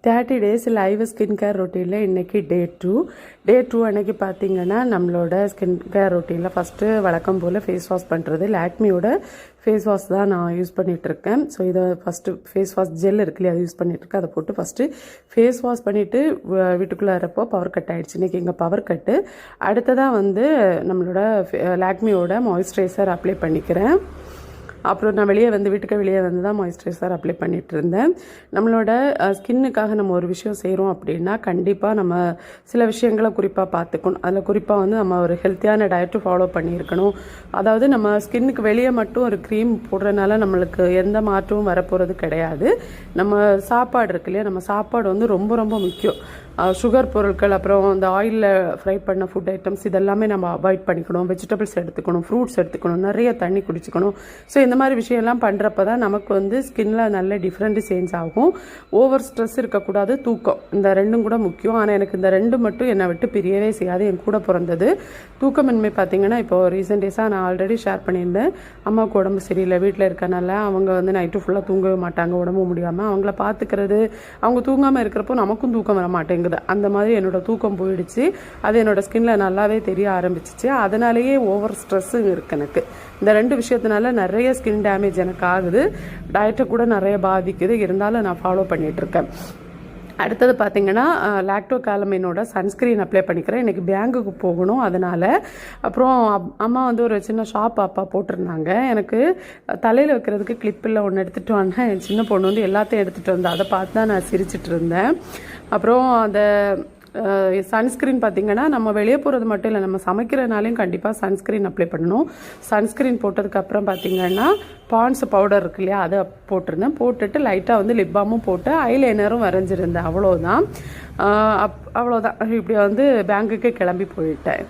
30 days live skin care ரொட்டீனில் இன்றைக்கி டே two அன்றைக்கி பார்த்திங்கன்னா நம்மளோட ஸ்கின் கேர் ரொட்டீனில் ஃபஸ்ட்டு வழக்கம் போல் ஃபேஸ் வாஷ் பண்ணுறது. லாக்மியோட ஃபேஸ் வாஷ் தான் நான் யூஸ் பண்ணிகிட்ருக்கேன். ஸோ இதை ஃபஸ்ட்டு ஃபேஸ் வாஷ் ஜெல் இருக்குல்லையே அதை யூஸ் பண்ணிகிட்ருக்கேன். அதை போட்டு ஃபஸ்ட்டு ஃபேஸ் வாஷ் பண்ணிவிட்டு வீட்டுக்குள்ளே வரப்போ பவர் கட் ஆகிடுச்சு. இன்றைக்கி இங்கே பவர் கட்டு. அடுத்ததாக நம்மளோட லாக்மியோட மாய்ஸ்சரைசர் அப்ளை பண்ணிக்கிறேன். அப்புறம் நான் வீட்டுக்கு வெளியே வந்து தான் மாய்ஸ்சரைசர் அப்ளை பண்ணிகிட்டு இருந்தேன். நம்மளோட ஸ்கின்னுக்காக நம்ம ஒரு விஷயம் செய்கிறோம் அப்படின்னா கண்டிப்பாக நம்ம சில விஷயங்களை குறிப்பாக பார்த்துக்கணும். அதில் குறிப்பாக நம்ம ஒரு ஹெல்த்தியான டயட்டு ஃபாலோ பண்ணியிருக்கணும். அதாவது நம்ம ஸ்கின்னுக்கு வெளியே மட்டும் ஒரு க்ரீம் போடுறதுனால நம்மளுக்கு எந்த மாற்றமும் வரப்போகிறது கிடையாது. நம்ம சாப்பாடு இருக்கு இல்லையா, நம்ம சாப்பாடு ரொம்ப ரொம்ப முக்கியம். சுகர் பொருட்கள், அப்புறம் இந்த ஆயிலில் ஃப்ரை பண்ண ஃபுட் ஐட்டம்ஸ் இதெல்லாமே நம்ம அவாய்ட் பண்ணிக்கணும். வெஜிடபிள்ஸ் எடுத்துக்கணும், ஃப்ரூட்ஸ் எடுத்துக்கணும், நிறைய தண்ணி குடிச்சுக்கணும். ஸோ இந்த மாதிரி விஷயம்லாம் பண்ணுறப்ப தான் நமக்கு ஸ்கின்ல நல்ல டிஃப்ரெண்ட் சேஞ்ச் ஆகும். ஓவர் ஸ்ட்ரெஸ் இருக்கக்கூடாது, தூக்கம், இந்த ரெண்டும் கூட முக்கியம். ஆனால் எனக்கு இந்த ரெண்டு மட்டும் என்னை விட்டு பிரியவே செய்யாது. என் கூட பிறந்தது தூக்கமின்மை. பார்த்தீங்கன்னா இப்போ ரீசெண்ட் டேஸாக நான் ஆல்ரெடி ஷேர் பண்ணியிருந்தேன். அம்மாவுக்கு உடம்பு சரியில்லை, வீட்டில் இருக்கனால அவங்க நைட்டு ஃபுல்லாக தூங்கவே மாட்டாங்க, உடம்பு முடியாமல். அவங்கள பார்த்துக்கிறது, அவங்க தூங்காமல் இருக்கிறப்போ நமக்கும் தூக்கம் வர மாட்டேங்குது. அந்த மாதிரி என்னோட தூக்கம் போயிடுச்சு. அது என்னோட ஸ்கின்ல நல்லாவே தெரிய ஆரம்பிச்சிச்சு. அதனாலேயே ஓவர் ஸ்ட்ரெஸ்ஸும் இருக்கு எனக்கு. இந்த ரெண்டு விஷயத்தினால நிறைய ஸ்கின் டேமேஜ் எனக்கு ஆகுது. டயட்டை கூட நிறைய பாதிக்குது. இருந்தாலும் நான் ஃபாலோ பண்ணிட்டு இருக்கேன். அடுத்தது பார்த்தீங்கன்னா லாக்டோகாலமைனோட சன்ஸ்க்ரீன் அப்ளை பண்ணிக்கிறேன். இன்றைக்கி பேங்குக்கு போகணும், அதனால். அப்புறம் அம்மா ஒரு சின்ன ஷாப் அப்பா போட்டிருந்தாங்க. எனக்கு தலையில் வைக்கிறதுக்கு கிளிப்பில் ஒன்று எடுத்துகிட்டு வந்தேன். என் சின்ன பொண்ணு எல்லாத்தையும் எடுத்துகிட்டு வந்தேன். அதை பார்த்து தான் நான் சிரிச்சிட்டு இருந்தேன். அப்புறம் அந்த சன்ஸ்க்ரீன் பார்த்திங்கன்னா நம்ம வெளியே போகிறது மட்டும் இல்லை, நம்ம சமைக்கிறனாலையும் கண்டிப்பாக சன்ஸ்க்ரீன் அப்ளை பண்ணணும். சன்ஸ்க்ரீன் போட்டதுக்கப்புறம் பார்த்திங்கன்னா பாண்ட்ஸ் பவுடர் இருக்கு இல்லையா, அதை போட்டிருந்தேன். போட்டுட்டு லைட்டாக லிப் பாமும் போட்டு ஐலைனரும் வரைஞ்சிருந்தேன். அவ்வளோதான். இப்படி பேங்குக்கு கிளம்பி போயிட்டேன்.